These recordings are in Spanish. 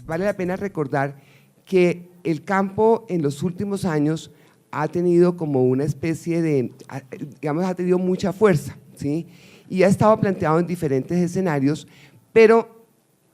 Vale la pena recordar que el campo en los últimos años ha tenido como una especie de, digamos, ha tenido mucha fuerza, ¿sí? Y ha estado planteado en diferentes escenarios, pero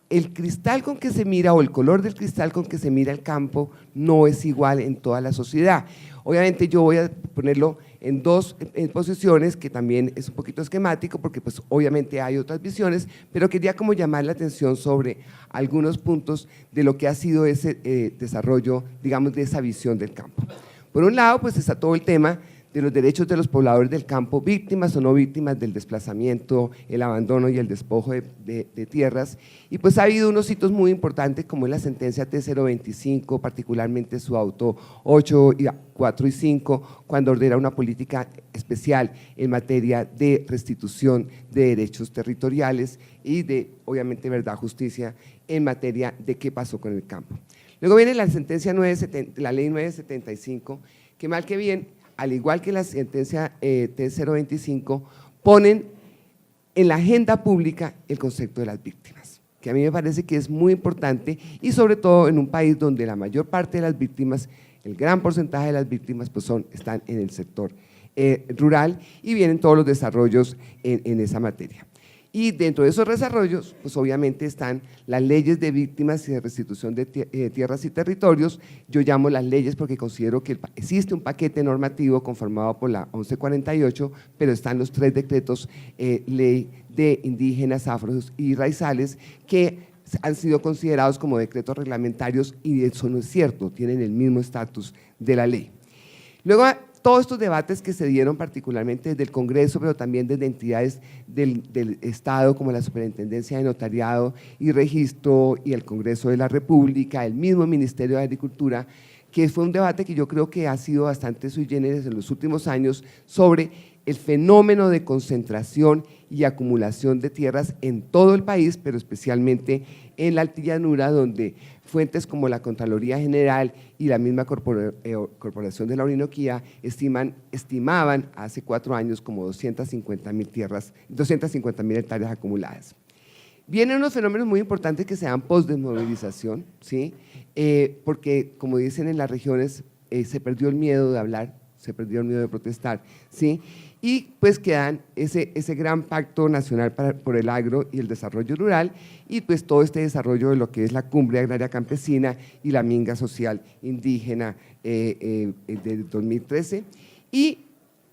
el cristal con que se mira o el color del cristal con que se mira el campo no es igual en toda la sociedad. Obviamente yo voy a ponerlo en dos posiciones, que también es un poquito esquemático porque pues obviamente hay otras visiones, pero quería como llamar la atención sobre algunos puntos de lo que ha sido ese desarrollo, digamos, de esa visión del campo. Por un lado, pues está todo el tema de los derechos de los pobladores del campo, víctimas o no víctimas del desplazamiento, el abandono y el despojo de tierras, y pues ha habido unos hitos muy importantes como es la sentencia T025, particularmente su auto 8, 4 y 5, cuando ordena una política especial en materia de restitución de derechos territoriales y de, obviamente, verdad, justicia en materia de qué pasó con el campo. Luego viene la sentencia 970, la ley 975, que mal que bien, al igual que la sentencia T025, ponen en la agenda pública el concepto de las víctimas, que a mí me parece que es muy importante y sobre todo en un país donde la mayor parte de las víctimas, el gran porcentaje de las víctimas pues están en el sector rural y vienen todos los desarrollos en esa materia. Y dentro de esos desarrollos, pues obviamente están las leyes de víctimas y de restitución de tierras y territorios. Yo llamo las leyes porque considero que existe un paquete normativo conformado por la 1148, pero están los 3 decretos ley de indígenas, afros y raizales que han sido considerados como decretos reglamentarios y eso no es cierto, tienen el mismo estatus de la ley. Luego, todos estos debates que se dieron particularmente desde el Congreso, pero también desde entidades del Estado como la Superintendencia de Notariado y Registro y el Congreso de la República, el mismo Ministerio de Agricultura, que fue un debate que yo creo que ha sido bastante sui generis en los últimos años sobre el fenómeno de concentración y acumulación de tierras en todo el país, pero especialmente en la altillanura, donde fuentes como la Contraloría General y la misma Corporación de la Orinoquía estimaban hace 4 años como 250.000 hectáreas acumuladas. Vienen unos fenómenos muy importantes que se dan post-desmovilización, ¿sí? Porque como dicen en las regiones, se perdió el miedo de hablar, se perdió el miedo de protestar, ¿sí? Y pues quedan ese gran pacto nacional por el agro y el desarrollo rural y pues todo este desarrollo de lo que es la cumbre agraria campesina y la minga social indígena de 2013 y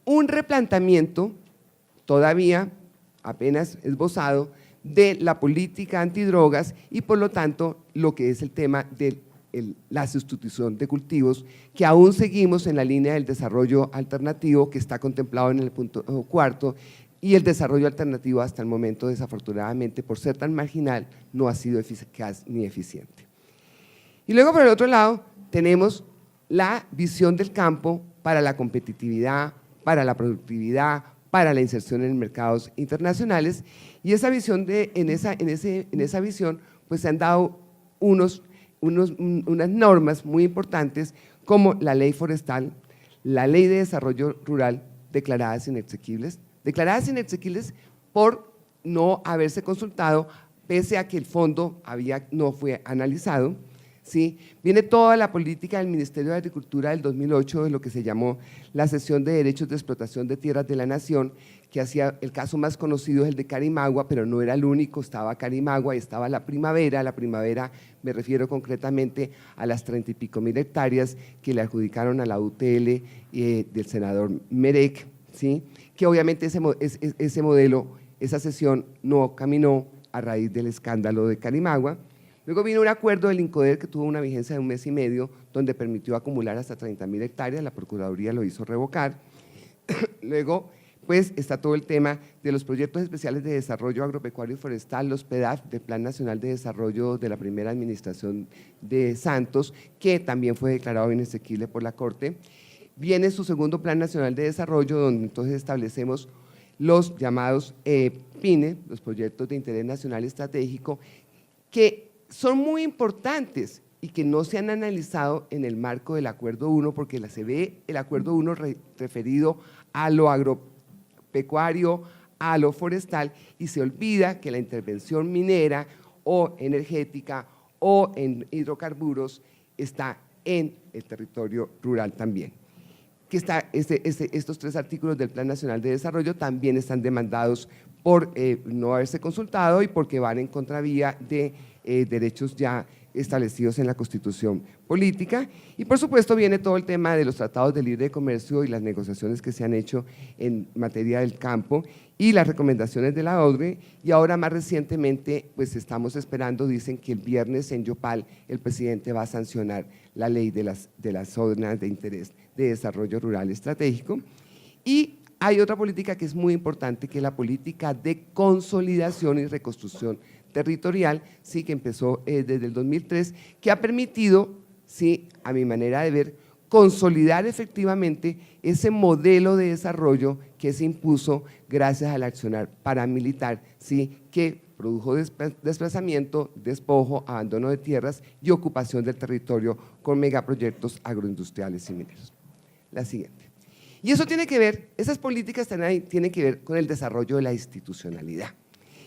un replanteamiento todavía apenas esbozado de la política antidrogas y por lo tanto lo que es el tema de la sustitución de cultivos, que aún seguimos en la línea del desarrollo alternativo que está contemplado en el punto 4 y el desarrollo alternativo hasta el momento desafortunadamente por ser tan marginal no ha sido eficaz ni eficiente. Y luego por el otro lado tenemos la visión del campo para la competitividad, para la productividad, para la inserción en mercados internacionales y esa visión en esa visión pues se han dado unas normas muy importantes como la ley forestal, la ley de desarrollo rural declaradas inexequibles por no haberse consultado pese a que el fondo no fue analizado, ¿sí? Viene toda la política del Ministerio de Agricultura del 2008 de lo que se llamó la cesión de derechos de explotación de tierras de la nación, que hacía el caso más conocido es el de Carimagua, pero no era el único, estaba Carimagua y estaba la primavera me refiero concretamente a las 30 y pico mil hectáreas que le adjudicaron a la UTL del senador Merec, ¿sí? Que obviamente ese modelo, esa cesión no caminó a raíz del escándalo de Carimagua. Luego vino un acuerdo del INCODER que tuvo una vigencia de 1 mes y medio, donde permitió acumular hasta 30.000 hectáreas, la Procuraduría lo hizo revocar. Luego, pues está todo el tema de los proyectos especiales de desarrollo agropecuario y forestal, los PEDAF, del Plan Nacional de Desarrollo de la primera administración de Santos, que también fue declarado inexequible por la Corte. Viene su segundo Plan Nacional de Desarrollo, donde entonces establecemos los llamados PINE, los proyectos de interés nacional estratégico, que son muy importantes y que no se han analizado en el marco del Acuerdo 1, porque se ve el Acuerdo 1 referido a lo agropecuario, a lo forestal, y se olvida que la intervención minera o energética o en hidrocarburos está en el territorio rural también. Que estos 3 artículos del Plan Nacional de Desarrollo también están demandados por no haberse consultado y porque van en contravía de derechos ya establecidos en la Constitución política. Y por supuesto viene todo el tema de los tratados de libre comercio y las negociaciones que se han hecho en materia del campo y las recomendaciones de la OCDE, y ahora más recientemente pues estamos esperando, dicen que el viernes en Yopal el presidente va a sancionar la ley de las zonas de interés de desarrollo rural estratégico. Y hay otra política que es muy importante, que es la política de consolidación y reconstrucción territorial, sí, que empezó desde el 2003, que ha permitido, sí, a mi manera de ver, consolidar efectivamente ese modelo de desarrollo que se impuso gracias al accionar paramilitar, sí, que produjo desplazamiento, despojo, abandono de tierras y ocupación del territorio con megaproyectos agroindustriales y mineros. La siguiente. Y eso tiene que ver, esas políticas tienen que ver con el desarrollo de la institucionalidad.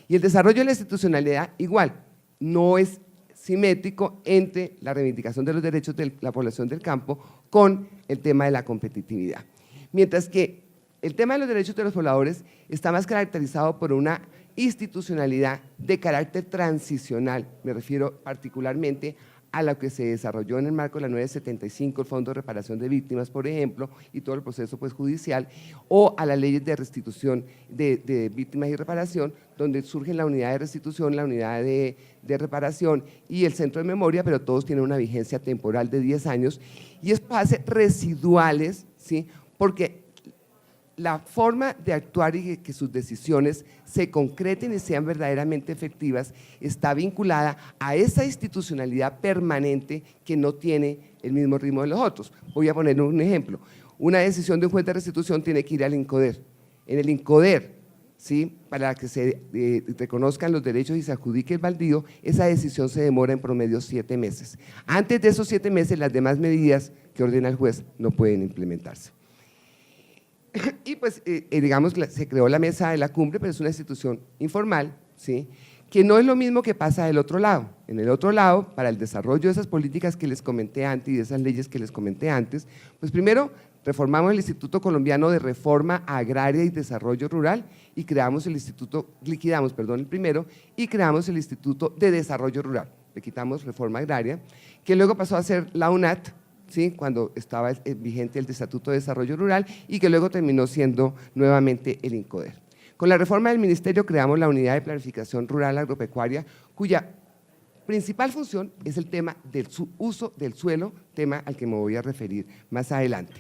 Y el desarrollo de la institucionalidad igual, no es simétrico entre la reivindicación de los derechos de la población del campo con el tema de la competitividad. Mientras que el tema de los derechos de los pobladores está más caracterizado por una institucionalidad de carácter transicional, me refiero particularmente a lo que se desarrolló en el marco de la 975, el Fondo de Reparación de Víctimas, por ejemplo, y todo el proceso pues, judicial, o a las leyes de restitución de víctimas y reparación, donde surgen la unidad de restitución, la unidad de reparación y el centro de memoria, pero todos tienen una vigencia temporal de 10 años, y es hace residuales, ¿sí? Porque la forma de actuar y que sus decisiones se concreten y sean verdaderamente efectivas está vinculada a esa institucionalidad permanente que no tiene el mismo ritmo de los otros. Voy a poner un ejemplo. Una decisión de un juez de restitución tiene que ir al INCODER. En el INCODER, ¿sí? Para que se reconozcan los derechos y se adjudique el baldío, esa decisión se demora en promedio 7 meses. Antes de esos 7 meses, las demás medidas que ordena el juez no pueden implementarse. Y pues, digamos, se creó la mesa de la cumbre, pero es una institución informal, ¿sí? Que no es lo mismo que pasa del otro lado. En el otro lado, para el desarrollo de esas políticas que les comenté antes y de esas leyes que les comenté antes, pues primero reformamos el Instituto Colombiano de Reforma Agraria y Desarrollo Rural y creamos el Instituto, liquidamos, perdón, el primero, y creamos el Instituto de Desarrollo Rural. Le quitamos Reforma Agraria, que luego pasó a ser la UNAT, ¿sí? Cuando estaba vigente el Estatuto de Desarrollo Rural y que luego terminó siendo nuevamente el INCODER. Con la reforma del ministerio creamos la Unidad de Planificación Rural Agropecuaria, cuya principal función es el tema del uso del suelo, tema al que me voy a referir más adelante.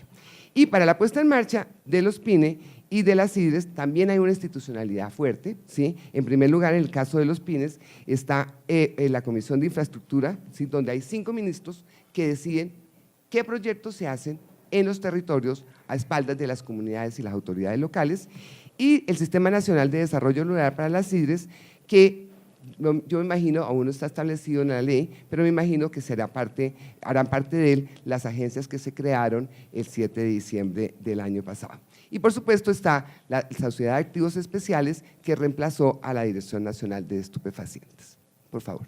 Y para la puesta en marcha de los PINE y de las CIDRES también hay una institucionalidad fuerte, ¿sí? En primer lugar, en el caso de los PINES está la Comisión de Infraestructura, ¿sí? Donde hay 5 ministros que deciden qué proyectos se hacen en los territorios a espaldas de las comunidades y las autoridades locales, y el Sistema Nacional de Desarrollo Rural para las CIDRES, que yo me imagino, aún no está establecido en la ley, pero me imagino que harán parte de él las agencias que se crearon el 7 de diciembre del año pasado. Y por supuesto está la Sociedad de Activos Especiales, que reemplazó a la Dirección Nacional de Estupefacientes. Por favor.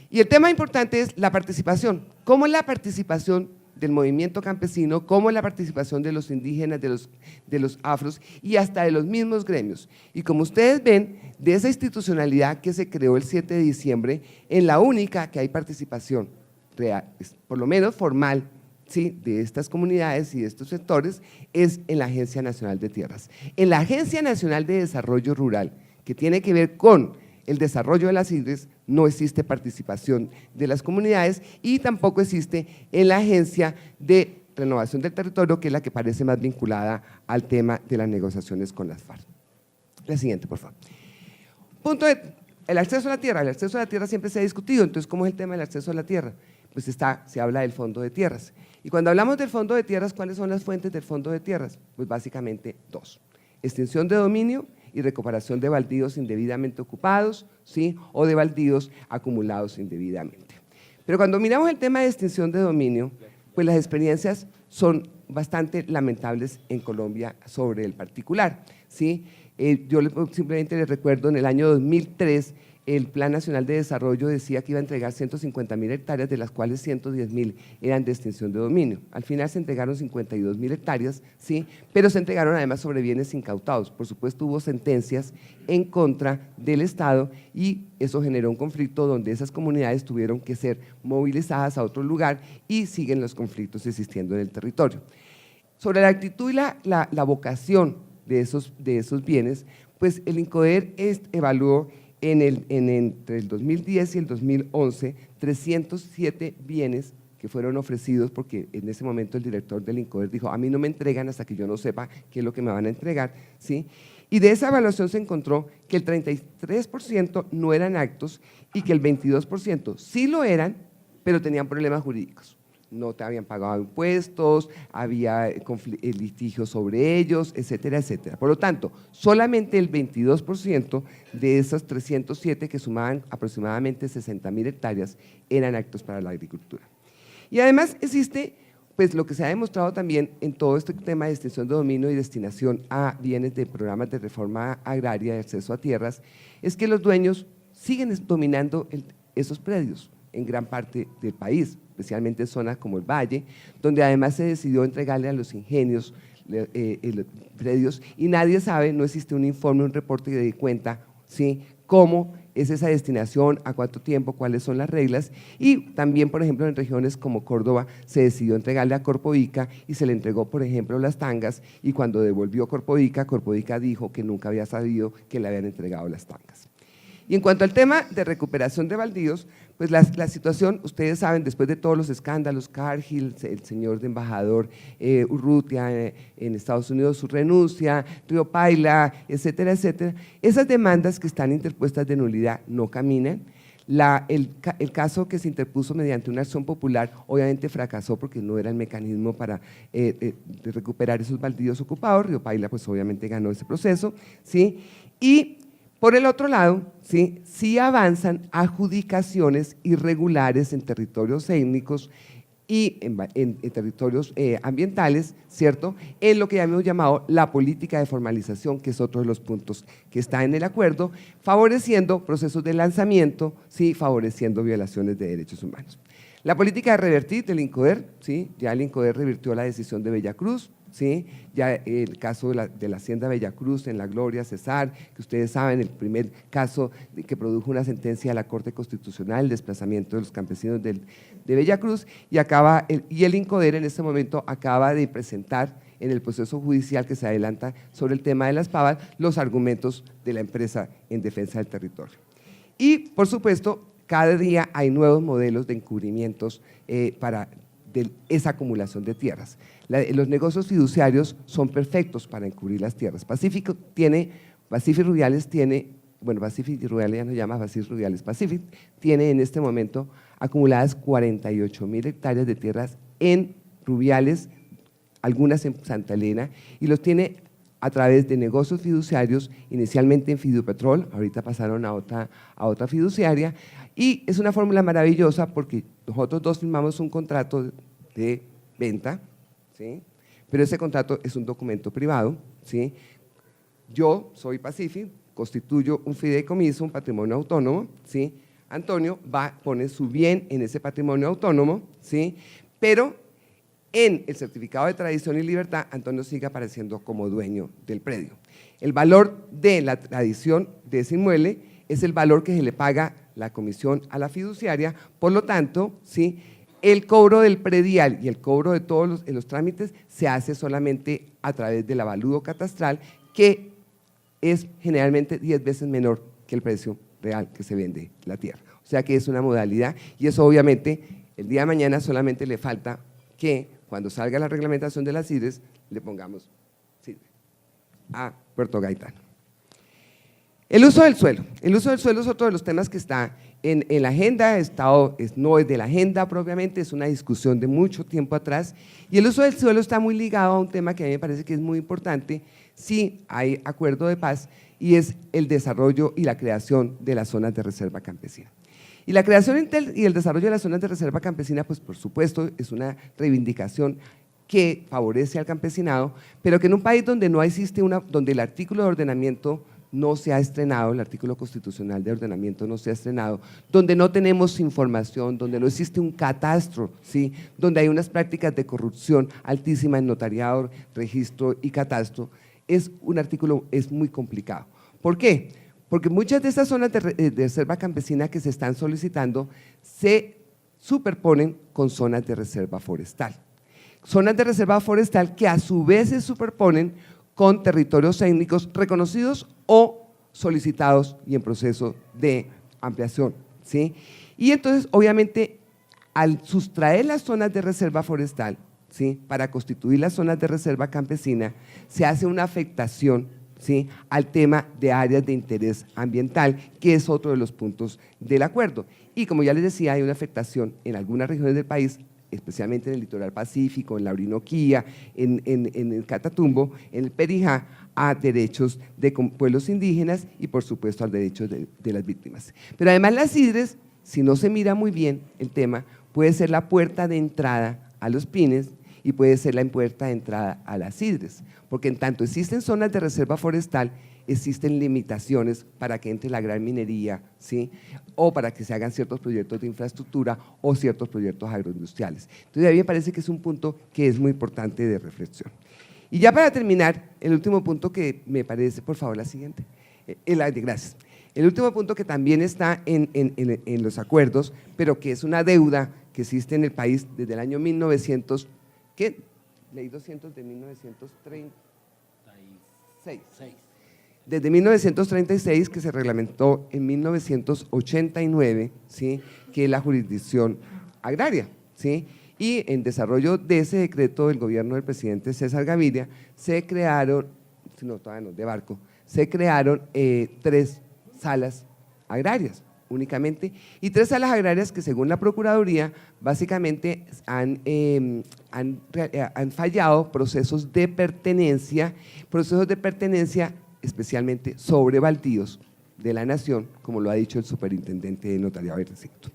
Y el tema importante es la participación. ¿Cómo es la participación del movimiento campesino? ¿Cómo es la participación de los indígenas, de los afros y hasta de los mismos gremios? Y como ustedes ven, de esa institucionalidad que se creó el 7 de diciembre, en la única que hay participación real, por lo menos formal, ¿sí? De estas comunidades y de estos sectores, es en la Agencia Nacional de Tierras. En la Agencia Nacional de Desarrollo Rural, que tiene que ver con el desarrollo de las CIDRES, no existe participación de las comunidades y tampoco existe en la Agencia de Renovación del Territorio, que es la que parece más vinculada al tema de las negociaciones con las FARC. La siguiente, por favor. Punto el acceso a la tierra. El acceso a la tierra siempre se ha discutido, entonces, ¿cómo es el tema del acceso a la tierra? Pues se habla del Fondo de Tierras. Y cuando hablamos del Fondo de Tierras, ¿cuáles son las fuentes del Fondo de Tierras? Pues básicamente 2. extinción de dominio y recuperación de baldíos indebidamente ocupados, ¿sí? O de baldíos acumulados indebidamente. Pero cuando miramos el tema de extinción de dominio, pues las experiencias son bastante lamentables en Colombia sobre el particular, ¿sí? Yo simplemente les recuerdo, en el año 2003, el Plan Nacional de Desarrollo decía que iba a entregar 150.000 hectáreas, de las cuales 110.000 eran de extinción de dominio. Al final se entregaron 52.000 hectáreas, ¿sí? Pero se entregaron además sobre bienes incautados. Por supuesto, hubo sentencias en contra del Estado y eso generó un conflicto donde esas comunidades tuvieron que ser movilizadas a otro lugar y siguen los conflictos existiendo en el territorio. Sobre la actitud y la vocación de esos bienes, pues el INCODER evaluó entre el 2010 y el 2011, 307 bienes que fueron ofrecidos, porque en ese momento el director del INCODER dijo, a mí no me entregan hasta que yo no sepa qué es lo que me van a entregar, ¿sí? Y de esa evaluación se encontró que el 33% no eran actos y que el 22% sí lo eran, pero tenían problemas jurídicos. No te habían pagado impuestos, había litigios sobre ellos, etcétera, etcétera. Por lo tanto, solamente el 22% de esas 307, que sumaban aproximadamente 60.000 hectáreas, eran actos para la agricultura. Y además existe, pues lo que se ha demostrado también en todo este tema de extinción de dominio y destinación a bienes de programas de reforma agraria, de acceso a tierras, es que los dueños siguen dominando esos predios en gran parte del país, especialmente en zonas como el Valle, donde además se decidió entregarle a los ingenios los predios y nadie sabe, no existe un informe, un reporte que dé cuenta, ¿sí?, cómo es esa destinación, a cuánto tiempo, cuáles son las reglas. Y también, por ejemplo, en regiones como Córdoba se decidió entregarle a Corpovica y se le entregó, por ejemplo, las tangas, y cuando devolvió Corpovica, Corpovica dijo que nunca había sabido que le habían entregado las tangas. Y en cuanto al tema de recuperación de baldíos, pues la situación, ustedes saben, después de todos los escándalos, Cargill, el señor de embajador Urrutia en Estados Unidos, su renuncia, Río Paila, etcétera, etcétera, esas demandas que están interpuestas de nulidad no caminan. El caso que se interpuso mediante una acción popular obviamente fracasó porque no era el mecanismo para de recuperar esos baldíos ocupados. Río Paila pues obviamente ganó ese proceso, ¿sí? Y por el otro lado, sí avanzan adjudicaciones irregulares en territorios étnicos y en territorios ambientales, ¿cierto?, en lo que ya hemos llamado la política de formalización, que es otro de los puntos que está en el acuerdo, favoreciendo procesos de lanzamiento, ¿sí?, favoreciendo violaciones de derechos humanos. La política de revertir del INCODER, ¿sí?, ya el INCODER revirtió la decisión de Bellacruz, ¿sí?, ya el caso de la hacienda Bellacruz en La Gloria, Cesar, que ustedes saben, el primer caso que produjo una sentencia de la Corte Constitucional, el desplazamiento de los campesinos de Bellacruz, y el INCODER en este momento acaba de presentar en el proceso judicial que se adelanta sobre el tema de las pavas los argumentos de la empresa en defensa del territorio. Y, por supuesto, cada día hay nuevos modelos de encubrimientos para esa acumulación de tierras. Los negocios fiduciarios son perfectos para encubrir las tierras. Pacific Rubiales tiene, bueno, Pacific Rubiales ya no llama Pacific Rubiales, Pacific tiene en este momento acumuladas 48.000 hectáreas de tierras en Rubiales, algunas en Santa Elena, y los tiene a través de negocios fiduciarios, inicialmente en Fidupetrol, ahorita pasaron a otra fiduciaria, y es una fórmula maravillosa porque nosotros dos firmamos un contrato de venta, ¿sí?, pero ese contrato es un documento privado, ¿sí?, yo soy Pacific, constituyo un fideicomiso, un patrimonio autónomo, ¿sí?, Antonio pone su bien en ese patrimonio autónomo, ¿sí?, pero en el certificado de tradición y libertad, Antonio sigue apareciendo como dueño del predio. El valor de la tradición de ese inmueble es el valor que se le paga la comisión a la fiduciaria, por lo tanto, ¿sí?, el cobro del predial y el cobro de todos los trámites se hace solamente a través del avalúo catastral, que es generalmente 10 veces menor que el precio real que se vende la tierra. O sea que es una modalidad y eso obviamente el día de mañana solamente le falta que cuando salga la reglamentación de las CIDES le pongamos CIDE a Puerto Gaitán. El uso del suelo. El uso del suelo es otro de los temas que está en la agenda, no es de la agenda propiamente, es una discusión de mucho tiempo atrás, y el uso del suelo está muy ligado a un tema que a mí me parece que es muy importante, sí hay acuerdo de paz y es el desarrollo y la creación de las zonas de reserva campesina. Y la creación y el desarrollo de las zonas de reserva campesina, pues por supuesto, es una reivindicación que favorece al campesinado, pero que en un país donde no existe donde el artículo de ordenamiento no se ha estrenado, el artículo constitucional de ordenamiento no se ha estrenado, donde no tenemos información, donde no existe un catastro, ¿sí? Donde hay unas prácticas de corrupción altísima en notariado, registro y catastro, es un artículo, es muy complicado. ¿Por qué? Porque muchas de estas zonas de reserva campesina que se están solicitando se superponen con zonas de reserva forestal. Zonas de reserva forestal que a su vez se superponen con territorios técnicos reconocidos o solicitados y en proceso de ampliación, ¿sí? Y entonces, obviamente, al sustraer las zonas de reserva forestal, ¿sí?, para constituir las zonas de reserva campesina, se hace una afectación, ¿sí?, al tema de áreas de interés ambiental, que es otro de los puntos del acuerdo. Y como ya les decía, hay una afectación en algunas regiones del país, especialmente en el litoral pacífico, en la Orinoquía, en el Catatumbo, en el Perijá, a derechos de pueblos indígenas y por supuesto a derechos de las víctimas. Pero además las sidres, si no se mira muy bien el tema, puede ser la puerta de entrada a los pines y puede ser la puerta de entrada a las sidres, porque en tanto existen zonas de reserva forestal, existen limitaciones para que entre la gran minería, ¿sí?, o para que se hagan ciertos proyectos de infraestructura o ciertos proyectos agroindustriales. Entonces, a mí me parece que es un punto que es muy importante de reflexión. Y ya para terminar, el último punto que me parece, por favor, la siguiente, gracias. El último punto que también está en los acuerdos, pero que es una deuda que existe en el país desde el año 1900, ¿qué? Ley 200 de 1936. Desde 1936, que se reglamentó en 1989, ¿sí?, que es la jurisdicción agraria, ¿sí? Y en desarrollo de ese decreto del gobierno del presidente César Gaviria, se crearon, no, todavía no, de Barco, se crearon 3 salas agrarias únicamente, y 3 salas agrarias que según la Procuraduría básicamente han fallado procesos de pertenencia especialmente sobre baldíos de la nación, como lo ha dicho el superintendente de Notariado y Recinto.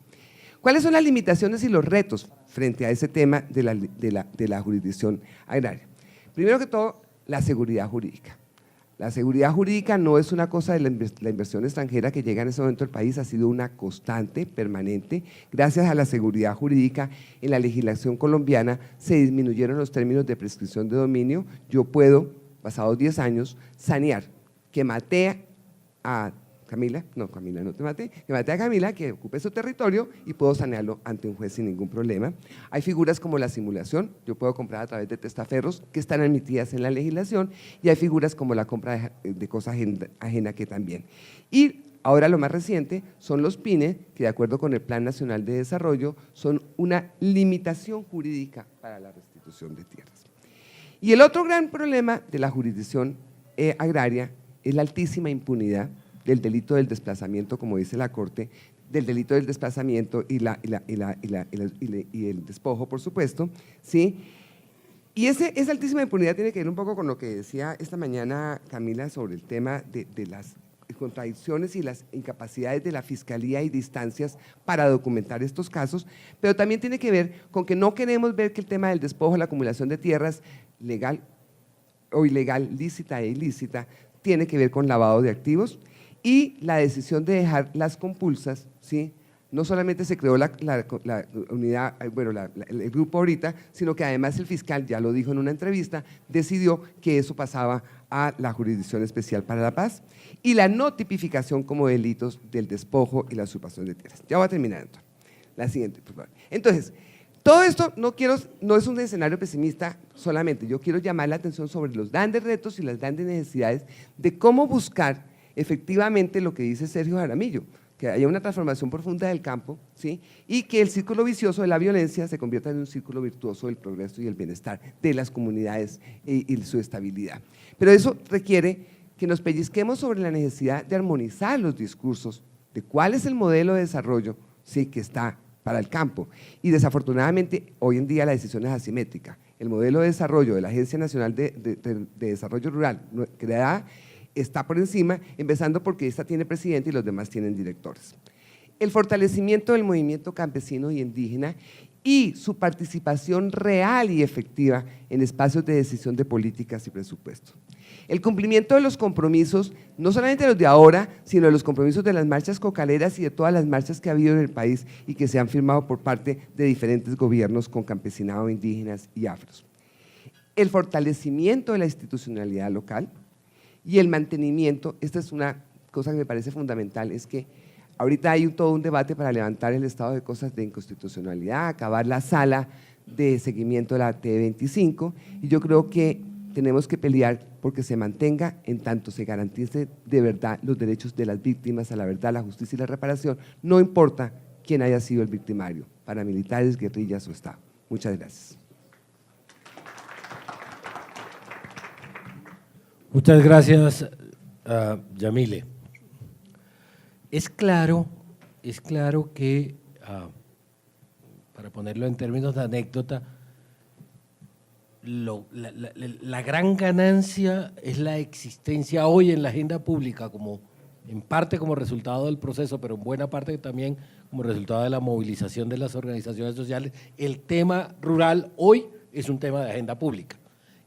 ¿Cuáles son las limitaciones y los retos frente a ese tema de la jurisdicción agraria? Primero que todo, la seguridad jurídica. La seguridad jurídica no es una cosa de la inversión extranjera que llega en ese momento al país, ha sido una constante, permanente. Gracias a la seguridad jurídica en la legislación colombiana se disminuyeron los términos de prescripción de dominio. Yo puedo, pasados 10 años, sanear que maté a Camila, no te maté, que maté a Camila, que ocupe su territorio y puedo sanearlo ante un juez sin ningún problema. Hay figuras como la simulación, yo puedo comprar a través de testaferros que están admitidas en la legislación, y hay figuras como la compra de cosa ajena que también. Y ahora lo más reciente son los PINE, que de acuerdo con el Plan Nacional de Desarrollo son una limitación jurídica para la restitución de tierras. Y el otro gran problema de la jurisdicción agraria es la altísima impunidad del delito del desplazamiento, como dice la Corte, del delito del desplazamiento y el despojo, por supuesto, ¿sí? Y esa altísima impunidad tiene que ver un poco con lo que decía esta mañana Camila sobre el tema de las contradicciones y las incapacidades de la Fiscalía y de instancias para documentar estos casos, pero también tiene que ver con que no queremos ver que el tema del despojo, la acumulación de tierras legal o ilegal, lícita e ilícita, tiene que ver con lavado de activos y la decisión de dejar las compulsas, ¿sí? No solamente se creó la unidad, bueno, el grupo ahorita, sino que además el fiscal, ya lo dijo en una entrevista, decidió que eso pasaba a la Jurisdicción Especial para la Paz y la no tipificación como delitos del despojo y la usurpación de tierras. Ya voy a terminar, entonces. La siguiente, por favor. Entonces, todo esto no es un escenario pesimista solamente, yo quiero llamar la atención sobre los grandes retos y las grandes necesidades de cómo buscar efectivamente lo que dice Sergio Jaramillo, que haya una transformación profunda del campo, ¿sí?, y que el círculo vicioso de la violencia se convierta en un círculo virtuoso del progreso y el bienestar de las comunidades y su estabilidad. Pero eso requiere que nos pellizquemos sobre la necesidad de armonizar los discursos de cuál es el modelo de desarrollo, ¿sí?, que está para el campo. Y desafortunadamente hoy en día la decisión es asimétrica. el modelo de desarrollo de la Agencia Nacional de Desarrollo Rural, creada, está por encima, empezando porque esta tiene presidente y los demás tienen directores. El fortalecimiento del movimiento campesino y indígena y su participación real y efectiva en espacios de decisión de políticas y presupuestos. El cumplimiento de los compromisos, no solamente los de ahora, sino de los compromisos de las marchas cocaleras y de todas las marchas que ha habido en el país y que se han firmado por parte de diferentes gobiernos con campesinado, indígenas y afros. El fortalecimiento de la institucionalidad local y el mantenimiento, esta es una cosa que me parece fundamental, es que ahorita hay todo un debate para levantar el estado de cosas de inconstitucionalidad, acabar la sala de seguimiento de la T25 y yo creo que tenemos que pelear porque se mantenga en tanto se garantice de verdad los derechos de las víctimas a la verdad, la justicia y la reparación, no importa quién haya sido el victimario, paramilitares, guerrillas o Estado. Muchas gracias. Muchas gracias, Yamile. Es claro que, para ponerlo en términos de anécdota, la gran ganancia es la existencia hoy en la agenda pública, como en parte como resultado del proceso, pero en buena parte también como resultado de la movilización de las organizaciones sociales. El tema rural hoy es un tema de agenda pública,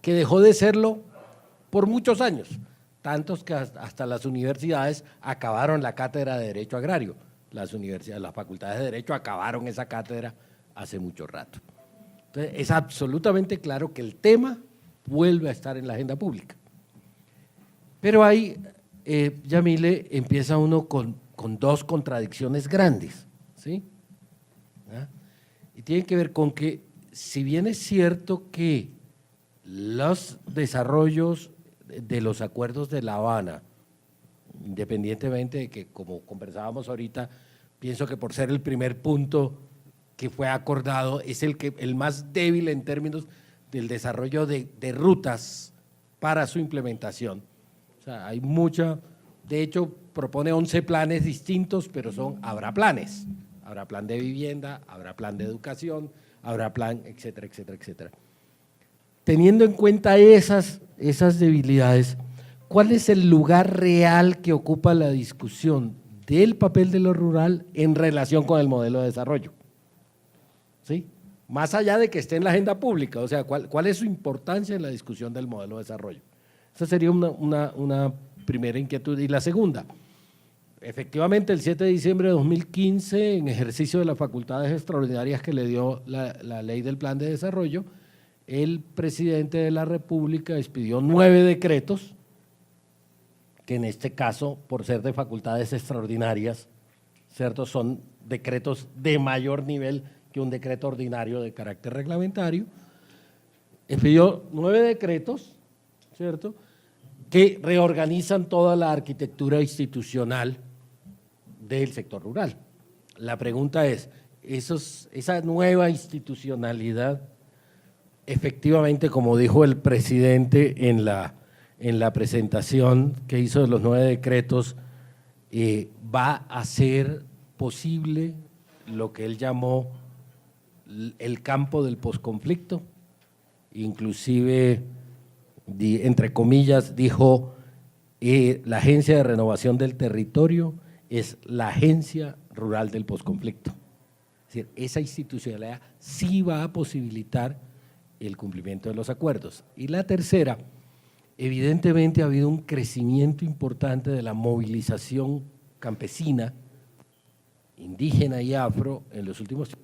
que dejó de serlo por muchos años, tantos que hasta las universidades acabaron la cátedra de Derecho Agrario. Las universidades, las facultades de Derecho acabaron esa cátedra hace mucho rato. Entonces, es absolutamente claro que el tema vuelve a estar en la agenda pública. Pero ahí, Yamile, empieza uno con dos contradicciones grandes, ¿sí? ¿Ah? Y tiene que ver con que, si bien es cierto que los desarrollos de los acuerdos de La Habana, independientemente de que, como conversábamos ahorita, pienso que por ser el primer punto que fue acordado, es el más débil en términos del desarrollo de rutas para su implementación. O sea, hay mucha, de hecho, propone 11 planes distintos, pero habrá planes. Habrá plan de vivienda, habrá plan de educación, habrá plan, etcétera, etcétera, etcétera. Teniendo en cuenta esas debilidades, ¿cuál es el lugar real que ocupa la discusión del papel de lo rural en relación con el modelo de desarrollo? ¿Sí? Más allá de que esté en la agenda pública, o sea, ¿cuál es su importancia en la discusión del modelo de desarrollo? Esa sería una primera inquietud. Y la segunda, efectivamente el 7 de diciembre de 2015, en ejercicio de las facultades extraordinarias que le dio la ley del plan de desarrollo, el presidente de la República expidió 9 decretos, que en este caso, por ser de facultades extraordinarias, ¿cierto?, son decretos de mayor nivel que un decreto ordinario de carácter reglamentario. Expidió 9 decretos, ¿cierto?, que reorganizan toda la arquitectura institucional del sector rural. La pregunta es, esa nueva institucionalidad, efectivamente, como dijo el presidente en la presentación que hizo de los 9 decretos, va a ser posible lo que él llamó el campo del posconflicto, inclusive, entre comillas, dijo, la Agencia de Renovación del Territorio es la agencia rural del posconflicto. Es decir, esa institucionalidad sí va a posibilitar el cumplimiento de los acuerdos. Y la tercera, evidentemente ha habido un crecimiento importante de la movilización campesina, indígena y afro en los últimos años,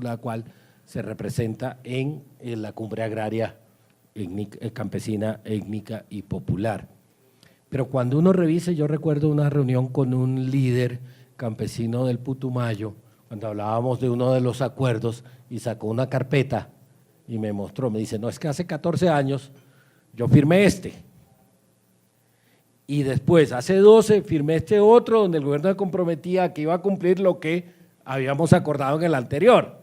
la cual se representa en la cumbre agraria campesina, étnica y popular. Pero cuando uno revisa, yo recuerdo una reunión con un líder campesino del Putumayo, cuando hablábamos de uno de los acuerdos, y sacó una carpeta y me mostró, me dice, no, es que hace 14 años yo firmé y después hace 12 firmé este otro donde el gobierno me comprometía que iba a cumplir lo que habíamos acordado en el anterior,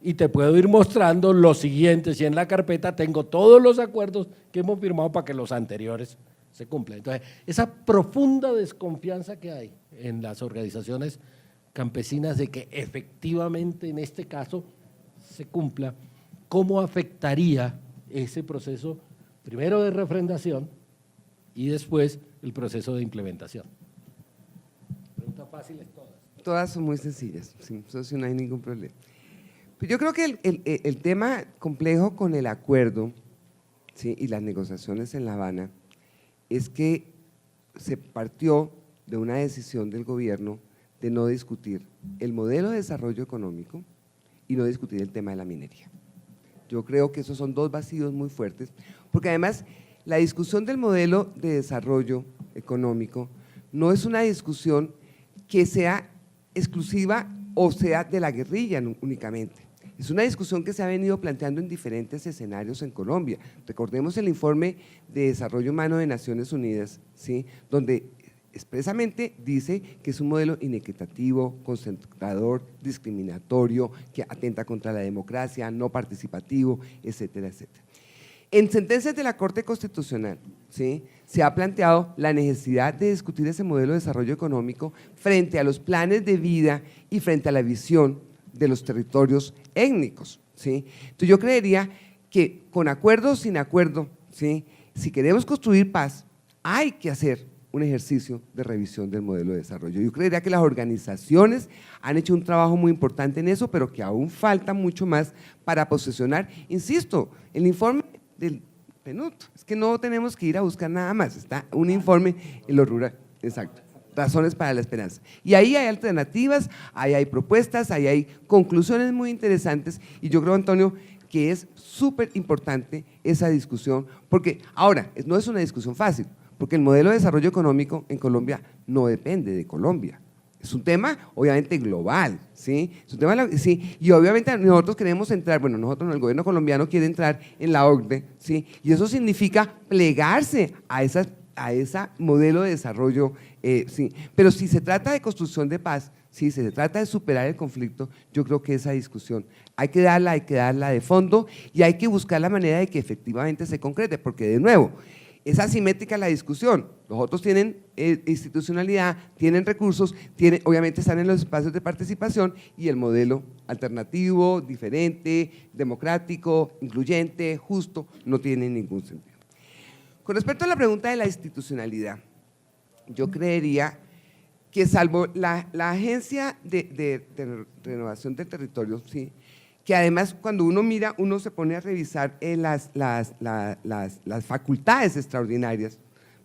y te puedo ir mostrando los siguientes, y en la carpeta tengo todos los acuerdos que hemos firmado para que los anteriores se cumplan. Entonces, esa profunda desconfianza que hay en las organizaciones campesinas de que efectivamente en este caso se cumpla, cómo afectaría ese proceso, primero de refrendación y después el proceso de implementación. Preguntas fáciles todas. Todas son muy sencillas, sí, eso sí no hay ningún problema. Pero yo creo que el tema complejo con el acuerdo, ¿sí?, y las negociaciones en La Habana es que se partió de una decisión del gobierno de no discutir el modelo de desarrollo económico y no discutir el tema de la minería. Yo creo que esos son dos vacíos muy fuertes, porque además la discusión del modelo de desarrollo económico no es una discusión que sea exclusiva o sea de la guerrilla únicamente. Es una discusión que se ha venido planteando en diferentes escenarios en Colombia. Recordemos el informe de Desarrollo Humano de Naciones Unidas, ¿sí?, donde expresamente dice que es un modelo inequitativo, concentrador, discriminatorio, que atenta contra la democracia, no participativo, etcétera, etcétera. En sentencias de la Corte Constitucional, ¿sí?, se ha planteado la necesidad de discutir ese modelo de desarrollo económico frente a los planes de vida y frente a la visión de los territorios étnicos, ¿sí? Entonces yo creería que con acuerdo o sin acuerdo, ¿sí?, si queremos construir paz, hay que hacer un ejercicio de revisión del modelo de desarrollo. Yo creería que las organizaciones han hecho un trabajo muy importante en eso, pero que aún falta mucho más para posicionar, insisto, el informe del PNUD, es que no tenemos que ir a buscar nada más, está un informe en lo rural, exacto, razones para la esperanza. Y ahí hay alternativas, ahí hay propuestas, ahí hay conclusiones muy interesantes y yo creo, Antonio, que es súper importante esa discusión, porque ahora, no es una discusión fácil, porque el modelo de desarrollo económico en Colombia no depende de Colombia. Es un tema obviamente global, ¿sí? Es un tema, sí, y obviamente nosotros queremos entrar, bueno, nosotros, el gobierno colombiano quiere entrar en la OCDE, ¿sí? Y eso significa plegarse a ese modelo de desarrollo, sí. Pero si se trata de construcción de paz, si se trata de superar el conflicto, yo creo que esa discusión hay que darla de fondo y hay que buscar la manera de que efectivamente se concrete, porque de nuevo, es asimétrica la discusión. Los otros tienen institucionalidad, tienen recursos, obviamente están en los espacios de participación y el modelo alternativo, diferente, democrático, incluyente, justo, no tiene ningún sentido. Con respecto a la pregunta de la institucionalidad, yo creería que salvo la Agencia de Renovación del Territorio, sí, que además cuando uno mira, uno se pone a revisar las facultades extraordinarias,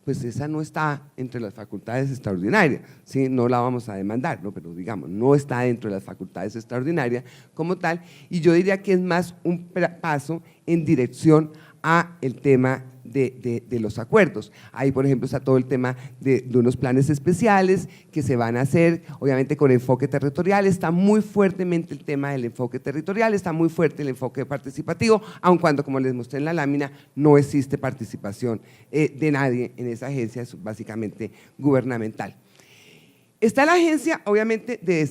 pues esa no está entre las facultades extraordinarias, ¿sí? No la vamos a demandar, ¿no? Pero digamos, no está dentro de las facultades extraordinarias como tal, y yo diría que es más un paso en dirección a el tema de los acuerdos. Ahí, por ejemplo, está todo el tema de unos planes especiales que se van a hacer, obviamente con enfoque territorial, está muy fuertemente el tema del enfoque territorial, está muy fuerte el enfoque participativo, aun cuando, como les mostré en la lámina, no existe participación de nadie en esa agencia, es básicamente gubernamental. Está la agencia, obviamente, de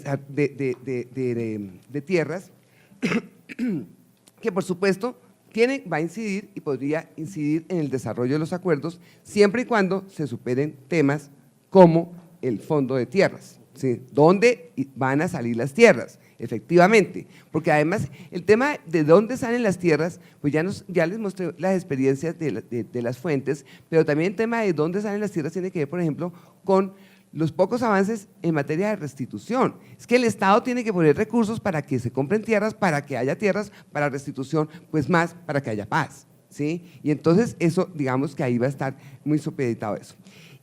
tierras, que por supuesto va a incidir y podría incidir en el desarrollo de los acuerdos siempre y cuando se superen temas como el fondo de tierras, ¿sí? ¿Dónde van a salir las tierras? Efectivamente, porque además el tema de dónde salen las tierras, pues ya les mostré las experiencias de las fuentes, pero también el tema de dónde salen las tierras tiene que ver, por ejemplo, con los pocos avances en materia de restitución. Es que el Estado tiene que poner recursos para que se compren tierras, para que haya tierras, para restitución, pues más para que haya paz, ¿sí? Y entonces eso, digamos que ahí va a estar muy supeditado eso.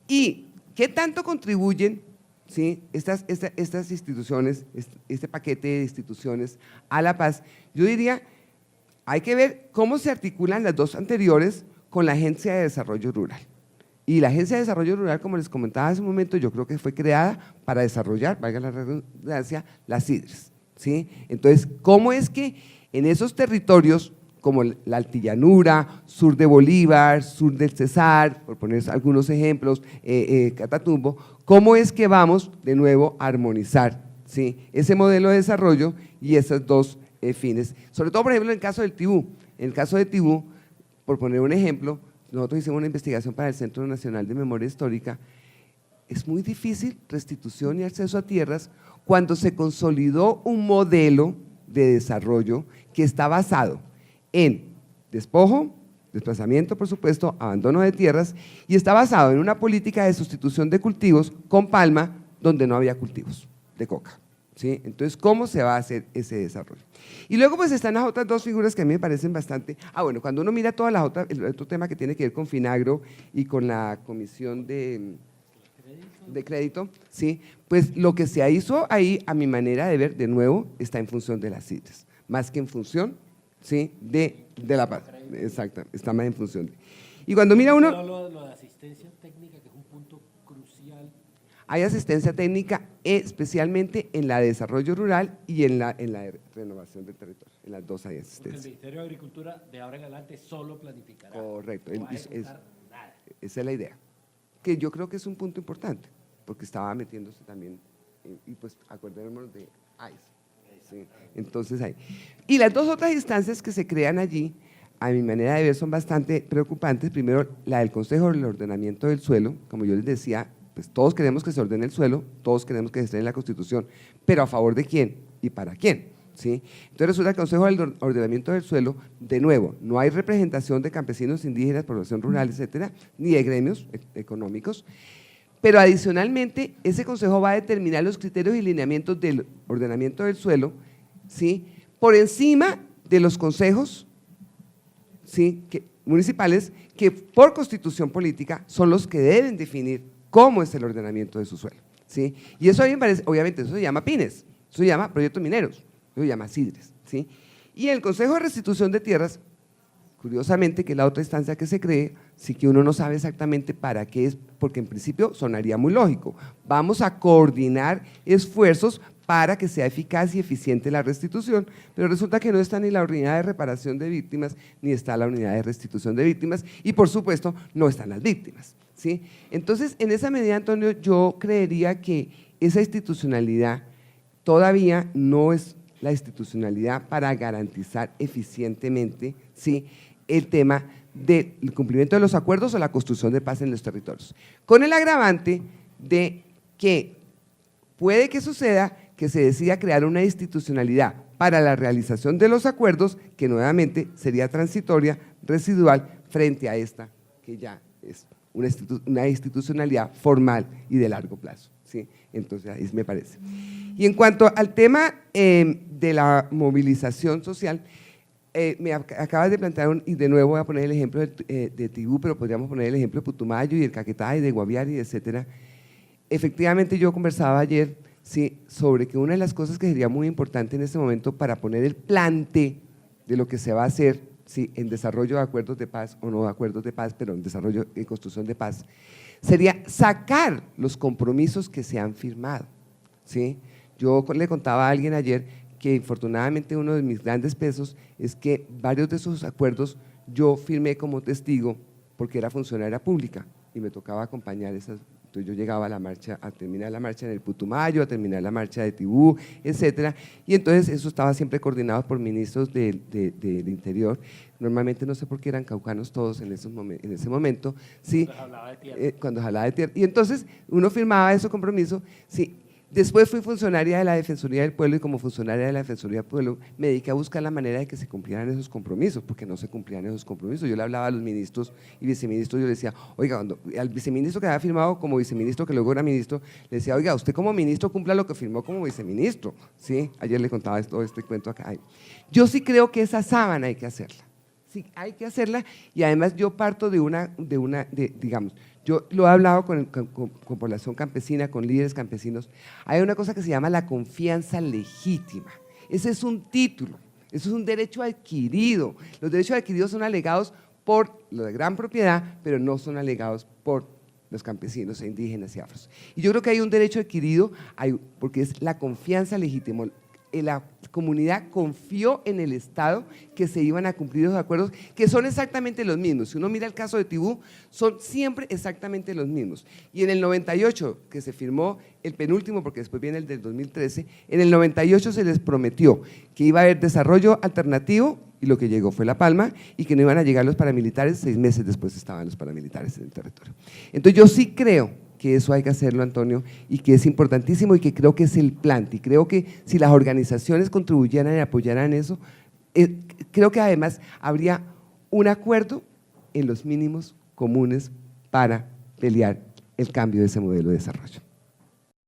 ¿Y qué tanto contribuyen, ¿sí?, estas instituciones, este paquete de instituciones a la paz? Yo diría, hay que ver cómo se articulan las dos anteriores con la Agencia de Desarrollo Rural. Y la Agencia de Desarrollo Rural, como les comentaba hace un momento, yo creo que fue creada para desarrollar, valga la redundancia, las sidres, ¿sí? Entonces, ¿cómo es que en esos territorios, como la Altillanura, sur de Bolívar, sur del Cesar, por poner algunos ejemplos, Catatumbo, cómo es que vamos de nuevo a armonizar, ¿sí?, ese modelo de desarrollo y esos dos fines? Sobre todo, por ejemplo, en el caso del Tibú. En el caso de Tibú, por poner un ejemplo, nosotros hicimos una investigación para el Centro Nacional de Memoria Histórica. Es muy difícil restitución y acceso a tierras cuando se consolidó un modelo de desarrollo que está basado en despojo, desplazamiento, por supuesto, abandono de tierras, y está basado en una política de sustitución de cultivos con palma donde no había cultivos de coca, ¿sí? Entonces, ¿cómo se va a hacer ese desarrollo? Y luego pues están las otras dos figuras que a mí me parecen bastante… bueno, cuando uno mira todas las otras, el otro tema que tiene que ver con Finagro y con la Comisión de Crédito, ¿sí? Pues lo que se hizo ahí, a mi manera de ver, de nuevo, está en función de las CITES, más que en función, ¿sí?, de la paz. Exacto, está más en función de… Y cuando mira uno… Lo de asistencia técnica, que es un punto crucial. Hay asistencia técnica especialmente en la de desarrollo rural y en la de renovación del territorio, en las dos hay asistencia. Porque el Ministerio de Agricultura de ahora en adelante solo planificará. Correcto, No va a ejecutar nada. esa es la idea, que yo creo que es un punto importante, porque estaba metiéndose también, y pues acordémonos de ICE, ¿sí? Entonces ahí. Y las dos otras instancias que se crean allí, a mi manera de ver, son bastante preocupantes. Primero, la del Consejo del Ordenamiento del Suelo, como yo les decía, pues todos queremos que se ordene el suelo, todos queremos que se esté en la Constitución, pero ¿a favor de quién y para quién? ¿Sí? Entonces resulta que el Consejo del Ordenamiento del Suelo, de nuevo, no hay representación de campesinos, indígenas, población rural, etcétera, ni de gremios económicos, pero adicionalmente ese consejo va a determinar los criterios y lineamientos del ordenamiento del suelo, ¿sí?, por encima de los consejos, ¿sí?, municipales, que por constitución política son los que deben definir cómo es el ordenamiento de su suelo, ¿sí? Y eso a mí me parece, obviamente, eso se llama PINES, eso se llama proyectos mineros, eso se llama CIDRES, ¿sí? Y el Consejo de Restitución de Tierras, curiosamente, que es la otra instancia que se cree, sí que uno no sabe exactamente para qué es, porque en principio sonaría muy lógico. Vamos a coordinar esfuerzos para que sea eficaz y eficiente la restitución, pero resulta que no está ni la unidad de reparación de víctimas, ni está la unidad de restitución de víctimas, y por supuesto no están las víctimas, ¿sí? Entonces, en esa medida, Antonio, yo creería que esa institucionalidad todavía no es la institucionalidad para garantizar eficientemente, ¿sí?, el tema del cumplimiento de los acuerdos o la construcción de paz en los territorios, con el agravante de que puede que suceda que se decida crear una institucionalidad para la realización de los acuerdos que nuevamente sería transitoria, residual, frente a esta que ya es una institucionalidad formal y de largo plazo, ¿sí? Entonces, ahí me parece. Y en cuanto al tema de la movilización social, me acabas de plantear, y de nuevo voy a poner el ejemplo de Tibú, pero podríamos poner el ejemplo de Putumayo y el Caquetá y de Guaviare, etcétera. Efectivamente, yo conversaba ayer, sí, sobre que una de las cosas que sería muy importante en este momento para poner el plante de lo que se va a hacer, sí, en desarrollo de acuerdos de paz o no de acuerdos de paz, pero en desarrollo y construcción de paz, sería sacar los compromisos que se han firmado, ¿sí? Yo le contaba a alguien ayer que infortunadamente uno de mis grandes pesos es que varios de esos acuerdos yo firmé como testigo porque era funcionaria pública y me tocaba acompañar esas. Entonces yo llegaba a la marcha, a terminar la marcha en el Putumayo, a terminar la marcha de Tibú, etcétera, y entonces eso estaba siempre coordinado por ministros del Interior. Normalmente no sé por qué eran caucanos todos en ese momento, ¿sí? Cuando se hablaba de tierra. Y entonces uno firmaba ese compromiso, sí. Después fui funcionaria de la Defensoría del Pueblo y como funcionaria de la Defensoría del Pueblo me dediqué a buscar la manera de que se cumplieran esos compromisos, porque no se cumplían esos compromisos. Yo le hablaba a los ministros y viceministros, yo le decía, oiga, al viceministro que había firmado como viceministro, que luego era ministro, le decía, oiga, usted como ministro cumpla lo que firmó como viceministro, ¿sí? Ayer le contaba todo este cuento acá. Yo sí creo que esa sábana hay que hacerla, sí, hay que hacerla, y además yo parto digamos, yo lo he hablado con población campesina, con líderes campesinos. Hay una cosa que se llama la confianza legítima. Ese es un título, eso es un derecho adquirido. Los derechos adquiridos son alegados por la gran propiedad, pero no son alegados por los campesinos e indígenas y afros. Y yo creo que hay un derecho adquirido porque es la confianza legítima. La comunidad confió en el Estado que se iban a cumplir los acuerdos, que son exactamente los mismos. Si uno mira el caso de Tibú, son siempre exactamente los mismos. Y en el 98, que se firmó el penúltimo, porque después viene el del 2013, en el 98 se les prometió que iba a haber desarrollo alternativo, y lo que llegó fue La Palma, y que no iban a llegar los paramilitares. 6 meses después estaban los paramilitares en el territorio. Entonces yo sí creo que eso hay que hacerlo, Antonio, y que es importantísimo y que creo que es el plante. Y creo que si las organizaciones contribuyeran y apoyaran eso, creo que además habría un acuerdo en los mínimos comunes para pelear el cambio de ese modelo de desarrollo.